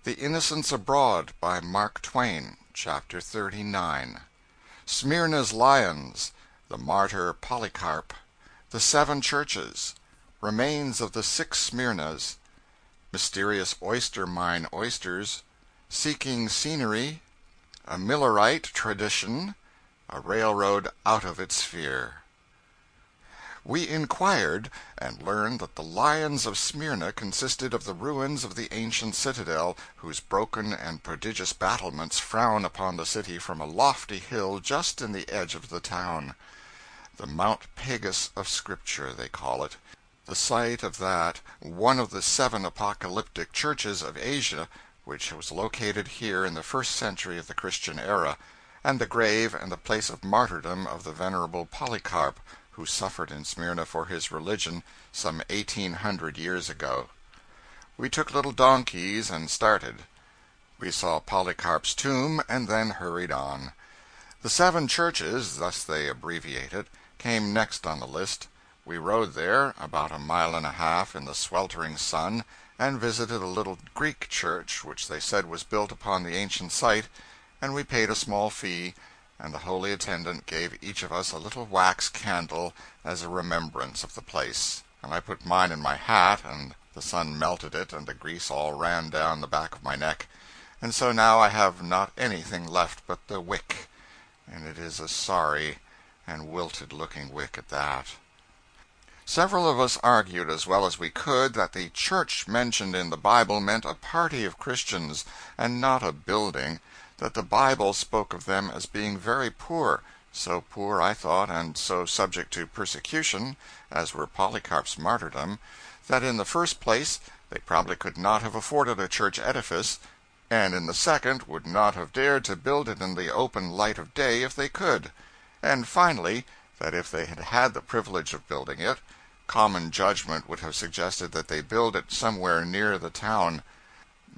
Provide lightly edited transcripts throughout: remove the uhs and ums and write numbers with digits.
The Innocents Abroad by Mark Twain, Chapter 39. Smyrna's Lions, the Martyr Polycarp, the Seven Churches, Remains of the Six Smyrnas, Mysterious Oyster Mine Oysters, Seeking Scenery, a Millerite Tradition, a Railroad Out of its Sphere. We inquired, and learned that the Lions of Smyrna consisted of the ruins of the ancient citadel, whose broken and prodigious battlements frown upon the city from a lofty hill just in the edge of the town. The Mount Pegasus of Scripture, they call it, the site of that, one of the seven apocalyptic churches of Asia, which was located here in the first century of the Christian era, and the grave and the place of martyrdom of the venerable Polycarp, who suffered in Smyrna for his religion some 1800 years ago. We took little donkeys and started. We saw Polycarp's tomb and then hurried on. The Seven Churches, thus they abbreviate it, came next on the list. We rode there about a mile and a half in the sweltering sun, and visited a little Greek church which they said was built upon the ancient site, and we paid a small fee, and the holy attendant gave each of us a little wax candle as a remembrance of the place. And I put mine in my hat, and the sun melted it, and the grease all ran down the back of my neck. And so now I have not anything left but the wick, and it is a sorry and wilted-looking wick at that. Several of us argued as well as we could that the church mentioned in the Bible meant a party of Christians, and not a building, that the Bible spoke of them as being very poor, so poor, I thought, and so subject to persecution, as were Polycarp's martyrdom, that in the first place they probably could not have afforded a church edifice, and in the second would not have dared to build it in the open light of day if they could, and finally, that if they had had the privilege of building it, common judgment would have suggested that they build it somewhere near the town.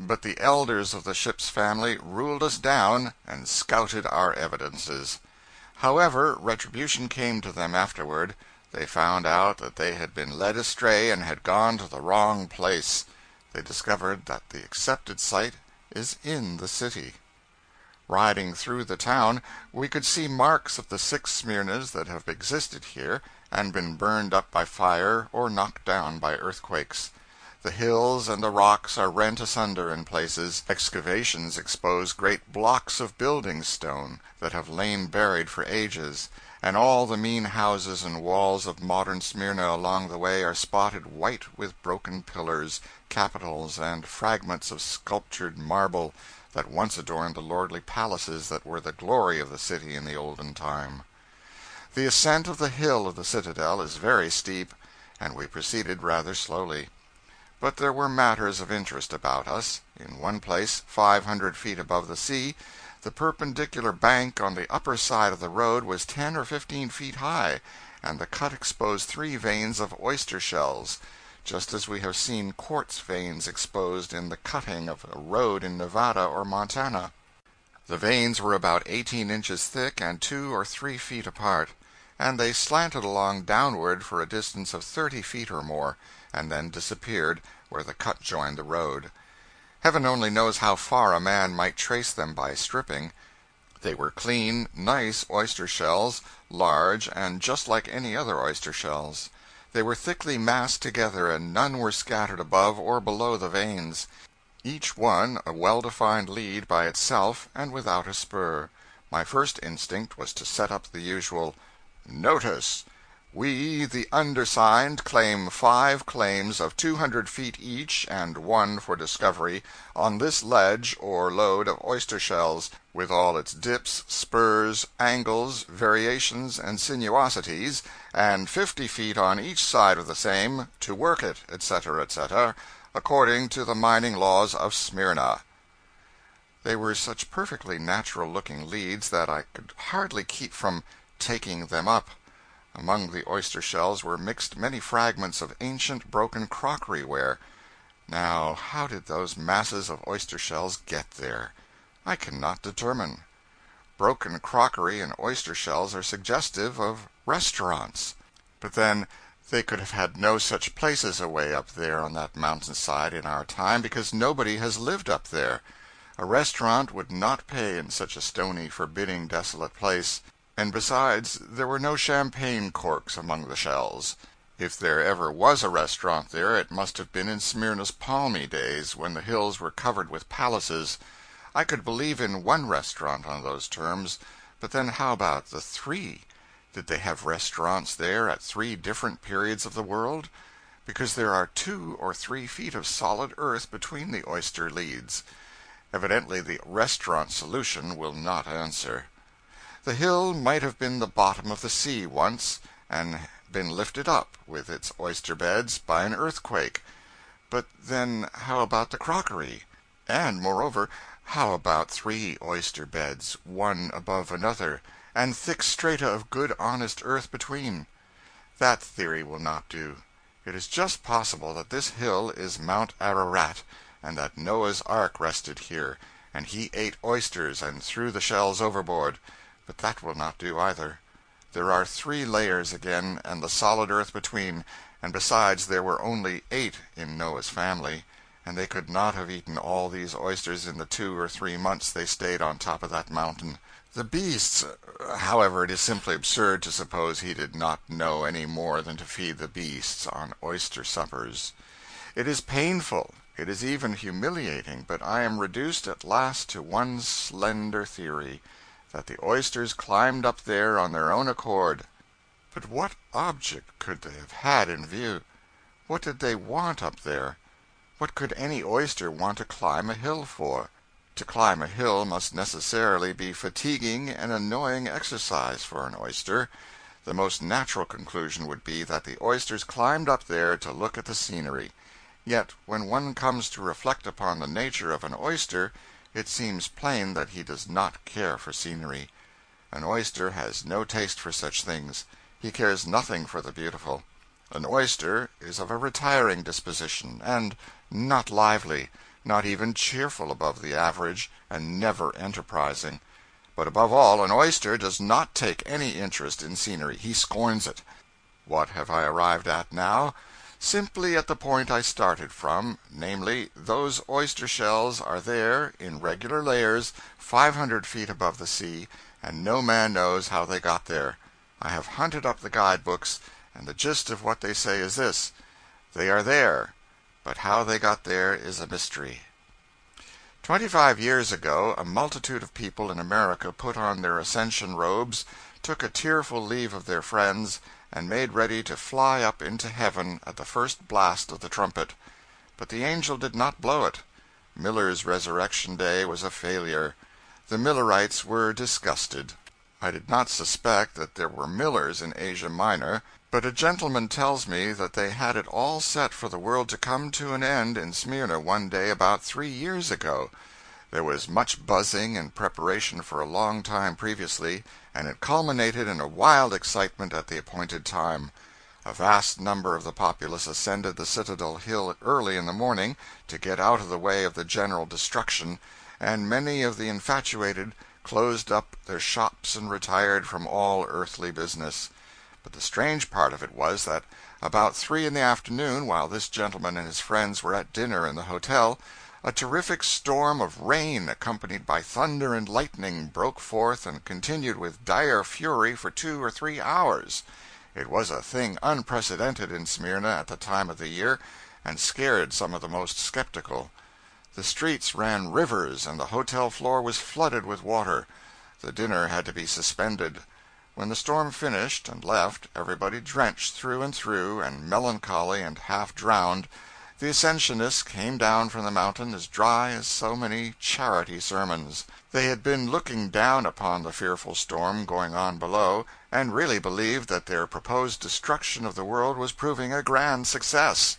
But the elders of the ship's family ruled us down and scouted our evidences. However, retribution came to them afterward. They found out that they had been led astray and had gone to the wrong place. They discovered that the accepted site is in the city. Riding through the town, we could see marks of the six Smyrnas that have existed here and been burned up by fire or knocked down by earthquakes. The hills and the rocks are rent asunder in places. Excavations expose great blocks of building stone that have lain buried for ages, and all the mean houses and walls of modern Smyrna along the way are spotted white with broken pillars, capitals, and fragments of sculptured marble that once adorned the lordly palaces that were the glory of the city in the olden time. The ascent of the hill of the citadel is very steep, and we proceeded rather slowly. But there were matters of interest about us. In one place, 500 feet above the sea, the perpendicular bank on the upper side of the road was 10 or 15 feet high, and the cut exposed 3 veins of oyster shells, just as we have seen quartz veins exposed in the cutting of a road in Nevada or Montana. The veins were about 18 inches thick and 2 or 3 feet apart, and they slanted along downward for a distance of 30 feet or more, and then disappeared where the cut joined the road. Heaven only knows how far a man might trace them by stripping. They were clean, nice oyster shells, large, and just like any other oyster shells. They were thickly massed together, and none were scattered above or below the veins. Each one a well-defined lead by itself and without a spur. My first instinct was to set up the usual "Notice! We, the undersigned, claim 5 claims of 200 feet each, and 1 for discovery, on this ledge or lode of oyster shells, with all its dips, spurs, angles, variations, and sinuosities, and 50 feet on each side of the same, to work it, etc., etc., according to the mining laws of Smyrna." They were such perfectly natural-looking leads that I could hardly keep from taking them up. Among the oyster shells were mixed many fragments of ancient broken crockery ware. Now, how did those masses of oyster shells get there? I cannot determine. Broken crockery and oyster shells are suggestive of restaurants. But then They could have had no such places away up there on that mountainside in our time, because nobody has lived up there. A restaurant would not pay in such a stony, forbidding, desolate place, and besides, there were no champagne corks among the shells. If there ever was a restaurant there, it must have been in Smyrna's palmy days, when the hills were covered with palaces. I could believe in one restaurant on those terms, but then how about the three? Did they have restaurants there at 3 different periods of the world? Because there are 2 or 3 feet of solid earth between the oyster leads. Evidently the restaurant solution will not answer. The hill might have been the bottom of the sea once, and been lifted up, with its oyster beds, by an earthquake. But then how about the crockery? And, moreover, how about 3 oyster beds, one above another, and thick strata of good honest earth between? That theory will not do. It is just possible that this hill is Mount Ararat, and that Noah's ark rested here, and he ate oysters and threw the shells overboard, but that will not do either. There are 3 layers again, and the solid earth between, and besides there were only 8 in Noah's family, and they could not have eaten all these oysters in the 2 or 3 months they stayed on top of that mountain. The beasts however, it is simply absurd to suppose he did not know any more than to feed the beasts on oyster suppers. It is painful, it is even humiliating, but I am reduced at last to one slender theory, that the oysters climbed up there on their own accord. But what object could they have had in view? What did they want up there? What could any oyster want to climb a hill for? To climb a hill must necessarily be fatiguing and annoying exercise for an oyster. The most natural conclusion would be that the oysters climbed up there to look at the scenery. Yet when one comes to reflect upon the nature of an oyster, it seems plain that he does not care for scenery. An oyster has no taste for such things. He cares nothing for the beautiful. An oyster is of a retiring disposition, and not lively, not even cheerful above the average, and never enterprising. But above all, an oyster does not take any interest in scenery. He scorns it. What have I arrived at now? Simply at the point I started from, namely, those oyster shells are there, in regular layers, 500 feet above the sea, and no man knows how they got there. I have hunted up the guide-books, and the gist of what they say is this: they are there, but how they got there is a mystery. 25 years ago, a multitude of people in America put on their ascension robes, took a tearful leave of their friends, and made ready to fly up into heaven at the first blast of the trumpet. But the angel did not blow it. Miller's resurrection day was a failure. The Millerites were disgusted. I did not suspect that there were Millers in Asia Minor, but a gentleman tells me that they had it all set for the world to come to an end in Smyrna one day about 3 years ago. There was much buzzing and preparation for a long time previously, and it culminated in a wild excitement at the appointed time. A vast number of the populace ascended the Citadel Hill early in the morning, to get out of the way of the general destruction, and many of the infatuated closed up their shops and retired from all earthly business. But the strange part of it was that about 3 in the afternoon, while this gentleman and his friends were at dinner in the hotel, a terrific storm of rain, accompanied by thunder and lightning, broke forth and continued with dire fury for 2 or 3 hours. It was a thing unprecedented in Smyrna at the time of the year, and scared some of the most skeptical. The streets ran rivers, and the hotel floor was flooded with water. The dinner had to be suspended. When the storm finished and left everybody drenched through and through, and melancholy and half drowned, the Ascensionists came down from the mountain as dry as so many charity sermons. They had been looking down upon the fearful storm going on below, and really believed that their proposed destruction of the world was proving a grand success.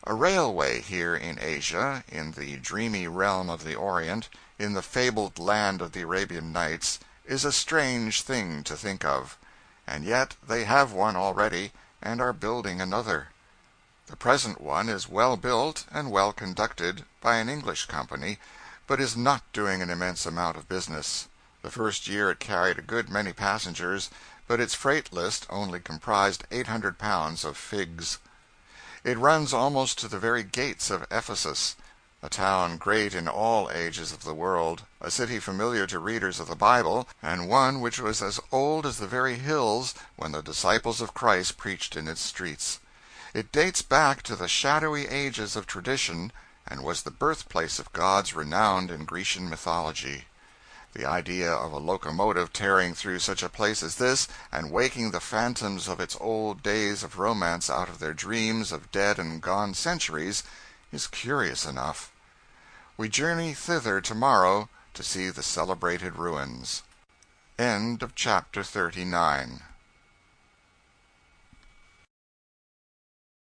A railway here in Asia, in the dreamy realm of the Orient, in the fabled land of the Arabian Nights, is a strange thing to think of. And yet they have one already, and are building another. The present one is well built and well conducted by an English company, but is not doing an immense amount of business. The first year it carried a good many passengers, but its freight list only comprised 800 pounds of figs. It runs almost to the very gates of Ephesus, a town great in all ages of the world, a city familiar to readers of the Bible, and one which was as old as the very hills when the disciples of Christ preached in its streets. It dates back to the shadowy ages of tradition, and was the birthplace of gods renowned in Grecian mythology. The idea of a locomotive tearing through such a place as this, and waking the phantoms of its old days of romance out of their dreams of dead and gone centuries, is curious enough. We journey thither tomorrow to see the celebrated ruins. End of chapter 39.